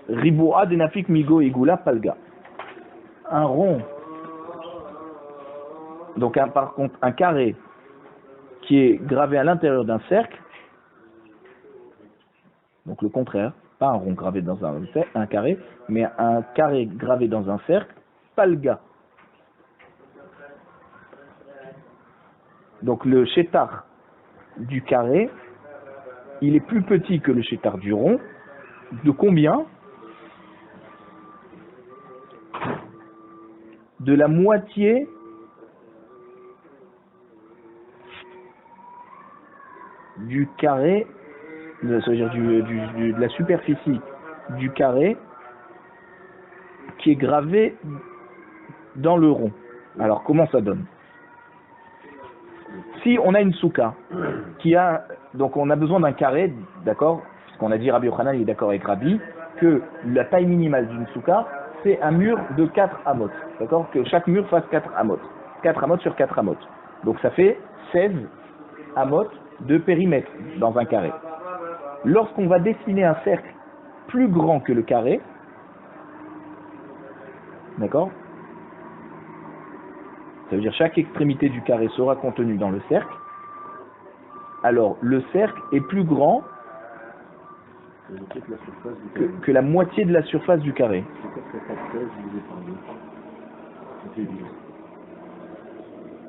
Riboua denafik migo igula palga. Un rond, donc par contre un carré qui est gravé à l'intérieur d'un cercle, donc le contraire, pas un rond gravé dans un carré, mais un carré gravé dans un cercle, palga. Donc le chétar du carré, il est plus petit que le chétar du rond. De combien? De la moitié du carré, c'est-à-dire de la superficie du carré qui est gravé dans le rond. Alors comment ça donne? Si on a une souka qui a, donc on a besoin d'un carré, d'accord, parce qu'on a dit Rabbi Yochanan il est d'accord avec Rabbi, que la taille minimale d'une souka c'est un mur de 4 amot, d'accord, que chaque mur fasse 4 amot, 4 amot sur 4 amot. Donc ça fait 16 amot de périmètre dans un carré. Lorsqu'on va dessiner un cercle plus grand que le carré, d'accord, ça veut dire chaque extrémité du carré sera contenue dans le cercle, alors le cercle est plus grand que la moitié de la surface du carré.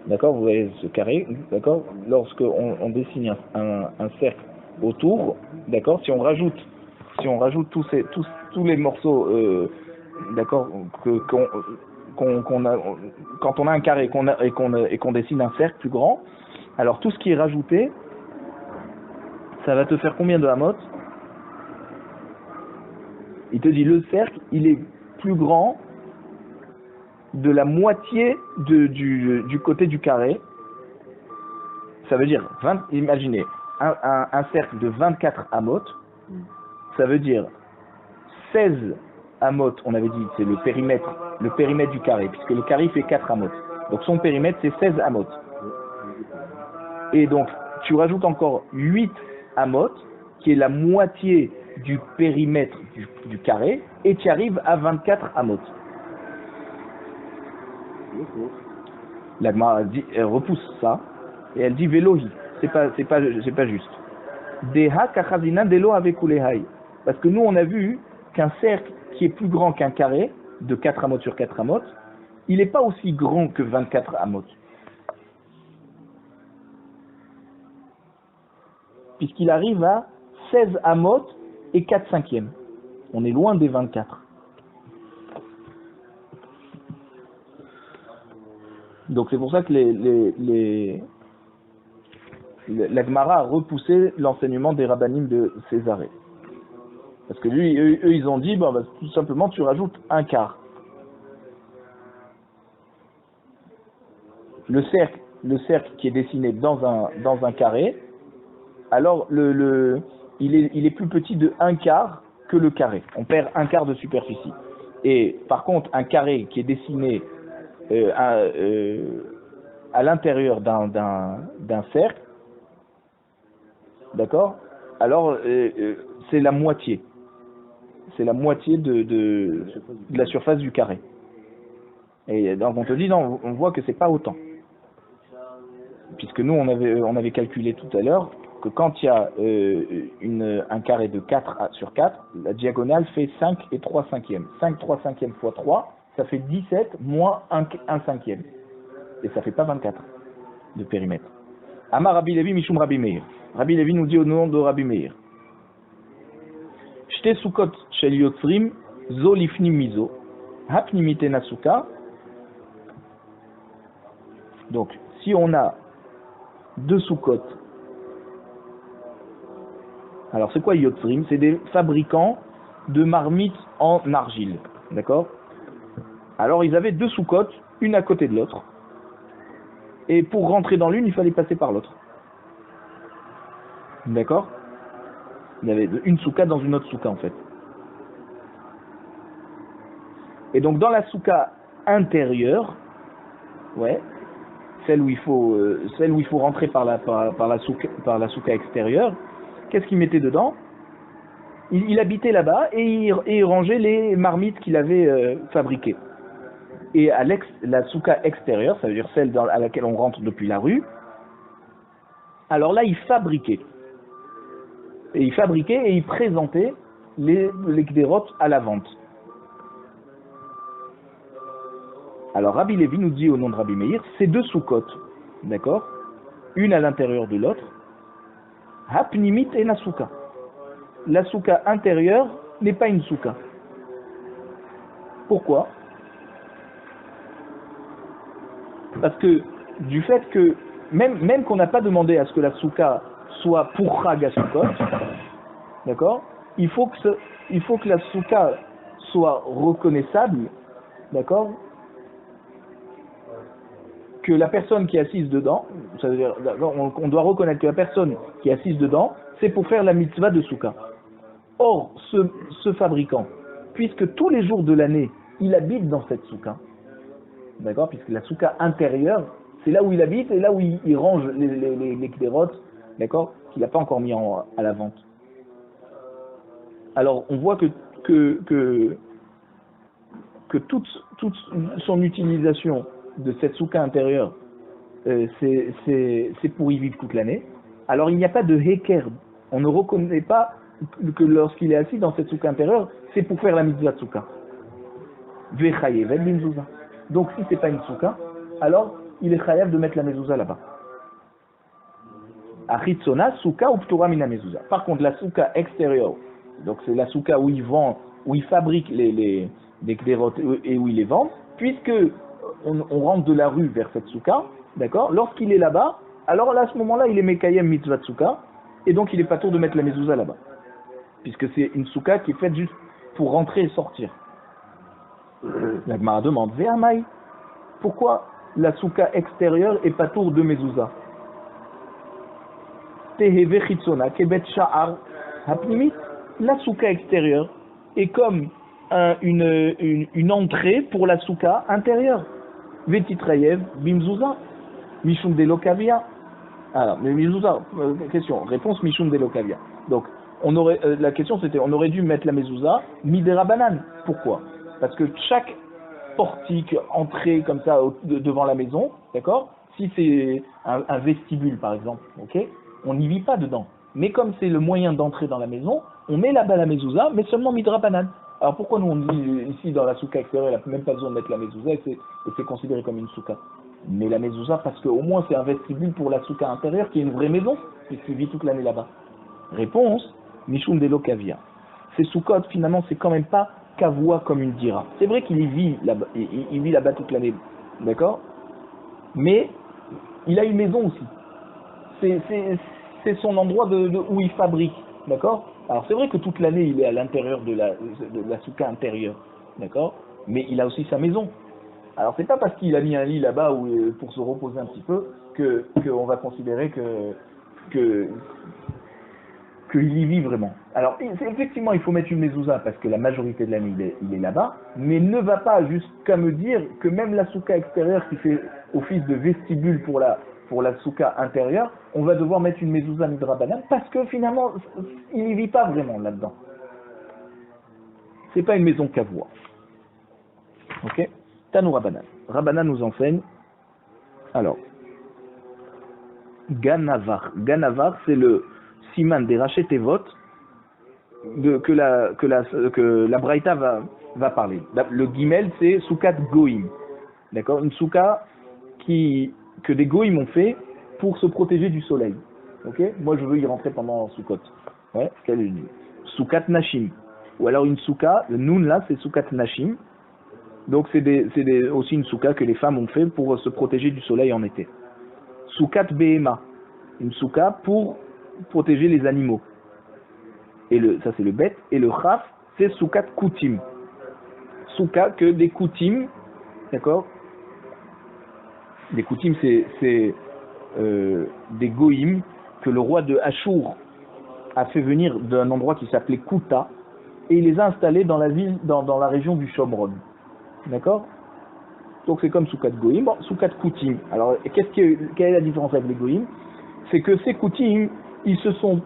D'accord, vous voyez ce carré, d'accord, lorsque on dessine un cercle autour, d'accord, si on rajoute tous les morceaux, d'accord, qu'on a, quand on a un carré et qu'on dessine un cercle plus grand, alors tout ce qui est rajouté, ça va te faire combien de hamot? Il te dit le cercle, il est plus grand de la moitié du côté du carré. Ça veut dire, imaginez, un cercle de 24 hamot, ça veut dire 16 hamot, on avait dit, c'est le périmètre du carré, puisque le carré fait 4 hamot. Donc son périmètre, c'est 16 hamot. Et donc, tu rajoutes encore 8 hamot, qui est la moitié du périmètre du carré, et tu arrives à 24 hamot. La Gemara elle repousse ça, et elle dit Vélohi, c'est pas juste. Deha kachazina delo avec ulehai. Parce que nous, on a vu qu'un cercle qui est plus grand qu'un carré, de 4 amot sur 4 amot, il n'est pas aussi grand que 24 amot. Puisqu'il arrive à 16 amot et 4 cinquièmes. On est loin des 24. Donc c'est pour ça que la Gemara a repoussé l'enseignement des rabbanim de Césarée. Parce que eux ils ont dit, tout simplement tu rajoutes un quart. Le cercle qui est dessiné dans un carré, alors il est plus petit de un quart que le carré. On perd un quart de superficie. Et par contre, un carré qui est dessiné à l'intérieur d'un cercle, d'accord, alors c'est la moitié. C'est la moitié de la surface du carré. Et donc on te dit, non, on voit que c'est pas autant. Puisque nous, on avait calculé tout à l'heure que quand il y a un carré de 4 sur 4, la diagonale fait 5 et 3 cinquièmes. 5 3 cinquièmes fois 3, ça fait 17 moins 1 cinquième. Et ça fait pas 24 de périmètre. Amar Rabbi Levi Mishum Rabbi Meir. Rabbi Levi nous dit au nom de Rabbi Meir. Shte sukot shel yotzrim zo lifnim mizo. Hapnimite nasuka. Donc, si on a deux soukot, alors c'est quoi yotzrim? C'est des fabricants de marmites en argile. D'accord? Alors ils avaient deux soukot, une à côté de l'autre. Et pour rentrer dans l'une, il fallait passer par l'autre. D'accord? Il y avait une souka dans une autre souka en fait. Et donc dans la souka intérieure, ouais, celle où il faut rentrer par la souka extérieure, qu'est-ce qu'ils mettaient dedans? Il habitait là-bas et il rangeait les marmites qu'il avait fabriquées. Et à la souka extérieure, ça veut dire celle à laquelle on rentre depuis la rue, alors là, il fabriquait. Et il présentait les kderot à la vente. Alors Rabbi Lévi nous dit au nom de Rabbi Meir, c'est deux soukotes, d'accord? Une à l'intérieur de l'autre. Hapnimit et la souka. La souka intérieure n'est pas une souka. Pourquoi? Parce que du fait que, même qu'on n'a pas demandé à ce que la souka soit pour Chag HaSukkot, d'accord? Il faut que la souka soit reconnaissable, d'accord? Que la personne qui est assise dedans, ça veut dire, on doit reconnaître que la personne qui est assise dedans, c'est pour faire la mitzvah de souka. Or, ce fabricant, puisque tous les jours de l'année, il habite dans cette souka, d'accord? Puisque la souka intérieure, c'est là où il habite et là où il range les kderot, d'accord? Qu'il n'a pas encore mis à la vente. Alors, on voit que toute son utilisation de cette souka intérieure, c'est pour y vivre toute l'année. Alors, il n'y a pas de heker. On ne reconnaît pas que lorsqu'il est assis dans cette souka intérieure, c'est pour faire la mitzvah de souka. Donc, si c'est pas une souka, alors il est chayav de mettre la mezouza là-bas. Achitsona, souka ou ptura mina mezouza. Par contre, la souka extérieure, donc c'est la souka où il fabrique les kderot et où il les vend, puisque on rentre de la rue vers cette souka, d'accord? Lorsqu'il est là-bas, alors là, à ce moment-là, il est mekayem mitzvah de souka, et donc il n'est pas tour de mettre la mezouza là-bas. Puisque c'est une souka qui est faite juste pour rentrer et sortir. La Gemara demande, Ve'amai, pourquoi la souka extérieure est pas tour de mezouza? Teheve chitsona kebet sha'ar hapnimit. La souka extérieure est comme une entrée pour la souka intérieure. Vetitrayev bimzouza mishum de lokavia. Alors, mais mezouza, question, réponse mishum de lokavia. Donc, la question c'était, on aurait dû mettre la mezouza midera banane. Pourquoi? Parce que chaque portique, entrée comme ça devant la maison, d'accord? Si c'est un vestibule par exemple, ok? On n'y vit pas dedans. Mais comme c'est le moyen d'entrer dans la maison, on met là-bas la mezouza, mais seulement midra banane. Alors pourquoi nous on dit ici dans la souka extérieure, il n'y a même pas besoin de mettre la mezouza et c'est considéré comme une souka? Mais la mezouza parce qu'au moins c'est un vestibule pour la souka intérieure qui est une vraie maison, puisqu'il vit toute l'année là-bas. Réponse, Mishum de l'Okavia. Ces soukot finalement c'est quand même pas kavua comme une dira. C'est vrai qu'il y vit là-bas, il vit là-bas toute l'année, d'accord? Mais il a une maison aussi. C'est son endroit où il fabrique, d'accord? Alors c'est vrai que toute l'année il est à l'intérieur de la souka intérieure, d'accord? Mais il a aussi sa maison. Alors c'est pas parce qu'il a mis un lit là-bas pour se reposer un petit peu qu'on va considérer qu'il y vit vraiment. Alors effectivement il faut mettre une mezouza parce que la majorité de l'année il est là-bas, mais ne va pas jusqu'à me dire que même la souka extérieure qui fait office de vestibule pour la souka intérieure, on va devoir mettre une mezouza midra banane parce que finalement il n'y vit pas vraiment là-dedans. C'est pas une maison kavua. Ok? Tanou Rabbanan. Rabbanan nous enseigne. Alors, Ganavar. Ganavar, c'est le siman des Rachetevot que la Braïta va parler. Le Gimel, c'est Soukat Goïm. D'accord? Une souka que des Goïm ont fait pour se protéger du soleil. Ok? Moi, je veux y rentrer pendant Soukot. Ouais? Soukat Nashim. Ou alors une souka, le Nun là, c'est Soukat Nashim. Donc c'est aussi une souka que les femmes ont fait pour se protéger du soleil en été. Soukat Behema, une souka pour protéger les animaux. Et ça c'est le bet. Et le Chaf, c'est Soukat Koutim. Souka que des Koutim, d'accord? Des Koutim c'est des Goïm que le roi de Achour a fait venir d'un endroit qui s'appelait Kouta et il les a installés dans la ville, dans la région du Shomron. D'accord? Donc c'est comme Soukat Goïm, bon, Soukat Koutim. Alors quelle est la différence avec les Goïm? C'est que ces Koutim, ils se sont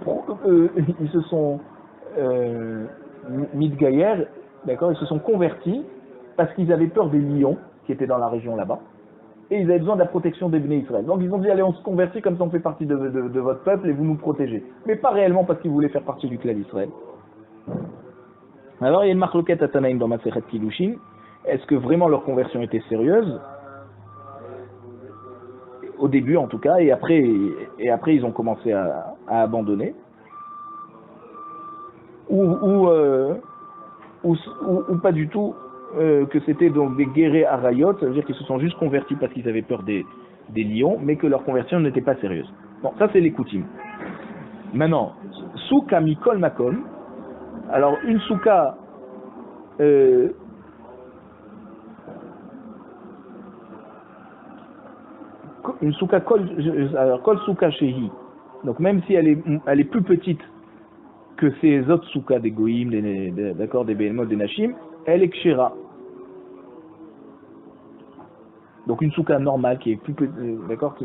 Midgayer, d'accord, ils se sont convertis parce qu'ils avaient peur des lions qui étaient dans la région là-bas. Et ils avaient besoin de la protection des Bnei Israël. Donc ils ont dit, allez, on se convertit comme ça on fait partie de votre peuple et vous nous protégez. Mais pas réellement parce qu'ils voulaient faire partie du clan d'Israël. Alors il y a une marloquette à Tanaïm dans Masechet Kiddushin. Est-ce que vraiment leur conversion était sérieuse? Au début en tout cas, et après ils ont commencé à abandonner. Ou pas du tout, que c'était donc des guerriers arayot, ça veut dire qu'ils se sont juste convertis parce qu'ils avaient peur des lions, mais que leur conversion n'était pas sérieuse. Bon, ça c'est les coutumes. Maintenant, souka mikol makom. Alors une souka, kol souka shehi. Donc même si elle est plus petite que ces autres soukas des goïm, d'accord, des behemoth, des nashim, elle est kshera. Donc une souka normale qui est plus d'accord, qui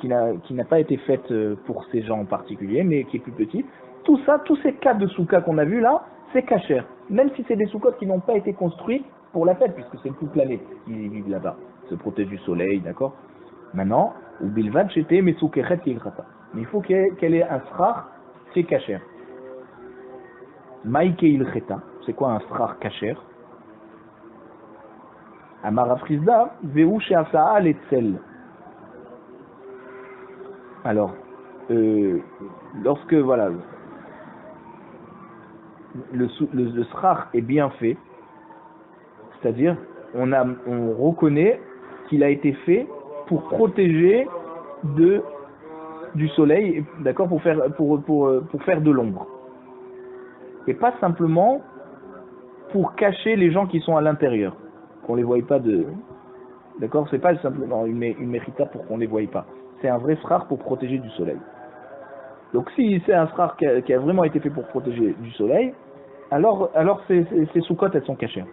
n'a pas été faite pour ces gens en particulier, mais qui est plus petite. Tout ça, tous ces cas de soukas qu'on a vus là, c'est kasher. Même si c'est des soukot qui n'ont pas été construits pour la fête, puisque c'est toute planète qui vit là-bas, se protège du soleil, d'accord. Maintenant, ou bilvad j'étais mais soukechet kilchata. Mais il faut qu'elle ait un srar, c'est kasher. Maïke ilcheta, c'est quoi un srar kasher? Amarafrizda, veu sheasaa letzel. Alors, lorsque voilà, le srar est bien fait, c'est-à-dire on reconnaît qu'il a été fait pour protéger du soleil, d'accord, pour faire de l'ombre. Et pas simplement pour cacher les gens qui sont à l'intérieur, qu'on les voie pas d'accord, c'est pas simplement une mérita pour qu'on les voie pas. C'est un vrai srar pour protéger du soleil. Donc si c'est un srar qui a vraiment été fait pour protéger du soleil, alors ces soukottes elles sont cachées.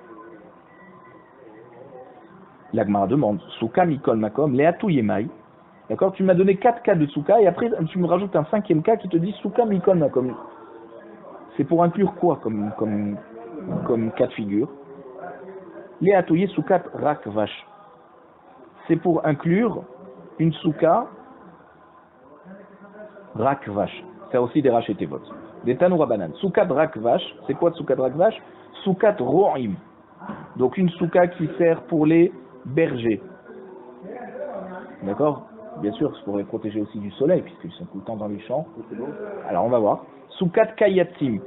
La Gemara demande, souka mikol makom leatou yemai. D'accord, tu m'as donné 4 cas de souka et après tu me rajoutes un 5e cas qui te dit souka mikol makom. C'est pour inclure quoi comme cas de figure? Leatou ye soukat rak vache. C'est pour inclure une souka rak vache. C'est aussi des rachetés votes. Des tanoura bananes. Soukat rak vache. C'est quoi soukat rak vache? Soukat ro'im. Donc une souka qui sert pour les bergers. D'accord? Bien sûr, c'est pour les protéger aussi du soleil, puisqu'ils sont tout le temps dans les champs. Alors on va voir. Soukat kayatim.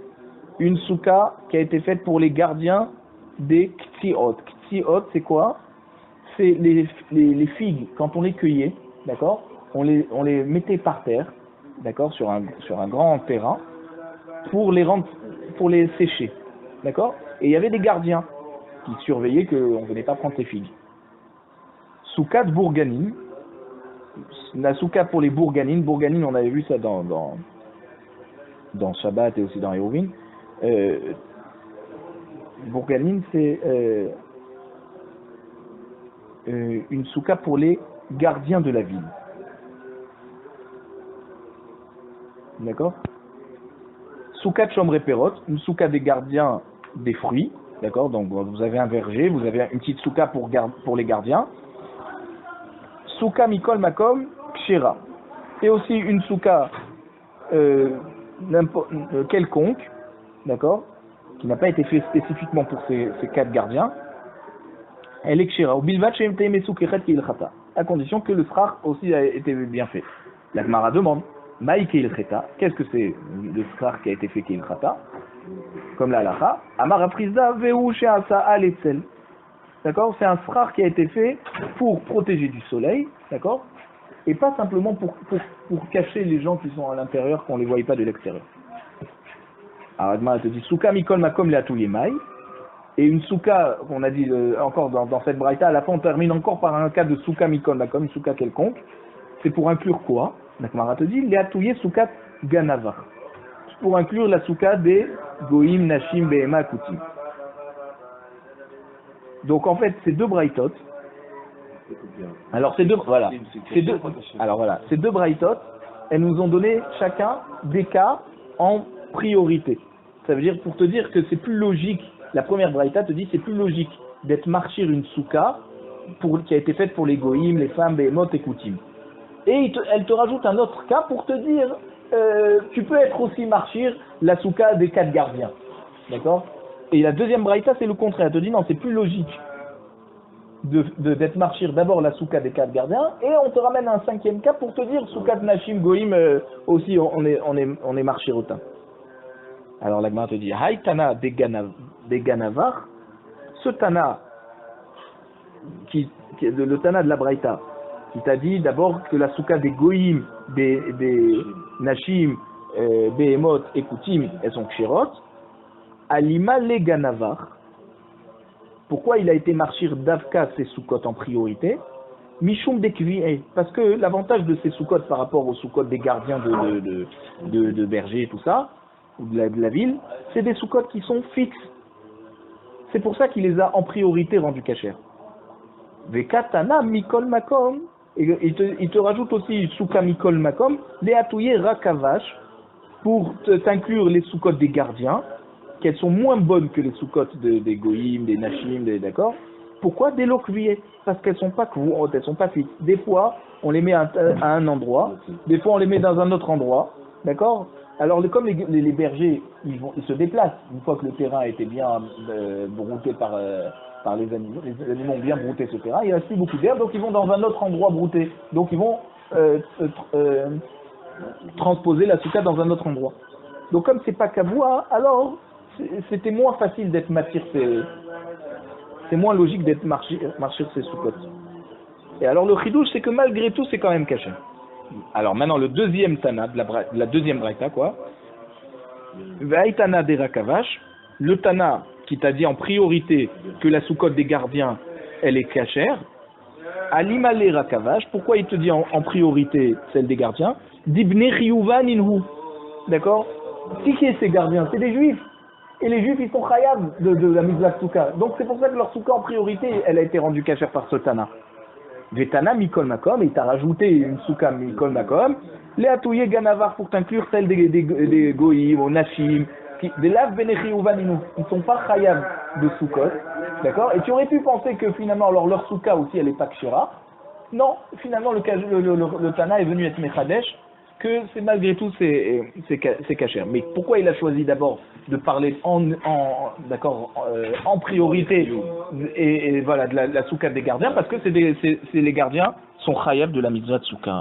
Une souka qui a été faite pour les gardiens des ktsiot. Ktsiot, c'est quoi? C'est les figues, quand on les cueillait, d'accord? On les mettait par terre, d'accord, sur un grand terrain, pour les sécher, d'accord? Et il y avait des gardiens qui surveillaient qu'on ne venait pas prendre ces figues. Soukat bourganine, la souka pour les bourganines. Bourganine, on avait vu ça dans Shabbat et aussi dans Hérovin. Bourganine, c'est une souka pour les gardiens de la ville. D'accord? Souka chomre perot, une souka des gardiens des fruits. D'accord? Donc vous avez un verger, vous avez une petite souka pour les gardiens. Souka mikol makom kshera. Et aussi une souka quelconque, d'accord, qui n'a pas été fait spécifiquement pour ces 4 gardiens. Elle est kshera. À condition que le srar aussi a été bien fait. La Gemara demande, maïke ilcheta, qu'est-ce que c'est le srar qui a été fait kilchata? Comme la halacha, amara prizda veu sheasa aletzel. D'accord, c'est un srar qui a été fait pour protéger du soleil, d'accord, et pas simplement pour cacher les gens qui sont à l'intérieur, qu'on ne les voie pas de l'extérieur. Alors Adma te dit souka mikol makom leatou yemai, et une souka, on a dit encore dans cette braïta, à la fin on termine encore par un cas de souka mikol makom, une souka quelconque. C'est pour inclure quoi? Adma te dit leatou ye souka ganava, c'est pour inclure la souka des goïm, nashim, behema, koutim. Donc en fait, ces deux braïtot, alors ces deux braïtot, elles nous ont donné chacun des cas en priorité. Ça veut dire, pour te dire que c'est plus logique, la première braïta te dit c'est plus logique d'être marchir une souka qui a été faite pour les goïms, les femmes, béhémot et koutim. Et elle te rajoute un autre cas pour te dire, tu peux être aussi marchir la souka des 4 gardiens. D'accord? Et la deuxième braïta c'est le contraire, elle te dit non, c'est plus logique d'être marchir d'abord la souka des 4 gardiens, et on te ramène un 5e cas pour te dire souka de Nashim Goïm aussi on est marchir au temps. Alors la Gemara te dit Hay Tana des Ganavar, ce Tana le Tana de la Braïta qui t'a dit d'abord que la souka des Goïm, des Nashim, Behemoth et Koutim, elles sont kshirot. Alima les Ganavar. Pourquoi il a été marchir d'Avka ces soukot en priorité? Mishum dekvi'e, parce que l'avantage de ces soukot par rapport aux soukot des gardiens de bergers et tout ça, ou de la ville, c'est des soukot qui sont fixes. C'est pour ça qu'il les a en priorité rendus cachers. Vekatana mikol makom, et il te rajoute aussi souka mikol makom, les atouye rakavash, pour t'inclure les soukot des gardiens, qu'elles sont moins bonnes que les soukottes des goïms, des nashim, d'accord? Pourquoi? Des lokvier, parce qu'elles sont pas courantes, elles sont pas fixes. Des fois, on les met à un endroit, des fois on les met dans un autre endroit, d'accord? Alors comme les bergers, ils se déplacent une fois que le terrain a été bien brouté par les animaux. Les animaux ont bien brouté ce terrain, il reste plus beaucoup d'herbe, donc ils vont dans un autre endroit brouté. Donc ils vont transposer la souka dans un autre endroit. Donc comme c'est pas kaboua, alors c'était moins facile d'être matir, c'est moins logique d'être marchir ces soukottes. Et alors le chidouche, c'est que malgré tout, c'est quand même caché. Alors maintenant le deuxième tana, la deuxième braïta, quoi. Vaïtana des rakavash, le tana qui t'a dit en priorité que la soukotte des gardiens, elle est cachère. Alimale rakavash, pourquoi il te dit en priorité celle des gardiens? Dibne chiyuva ninhu. D'accord? Qui est ces gardiens? C'est des juifs. Et les juifs, ils sont chayav de la mitzvah souka. Donc c'est pour ça que leur souka en priorité, elle a été rendue cachère par ce tana. Vetana mikol makom, et il t'a rajouté une souka mikol makom, les atouye ganavar pour t'inclure celle des goïm, ou nashim, des lav benechi uvaninu, ils sont pas chayav de soukot, d'accord? Et tu aurais pu penser que finalement leur souka aussi elle est pas kshira. Non, finalement le tana est venu être mechadesh, que c'est malgré tout c'est cachère. Mais pourquoi il a choisi d'abord de parler en priorité et voilà de la souka des gardiens? Parce que les gardiens sont chayav de la mitzvah de souka.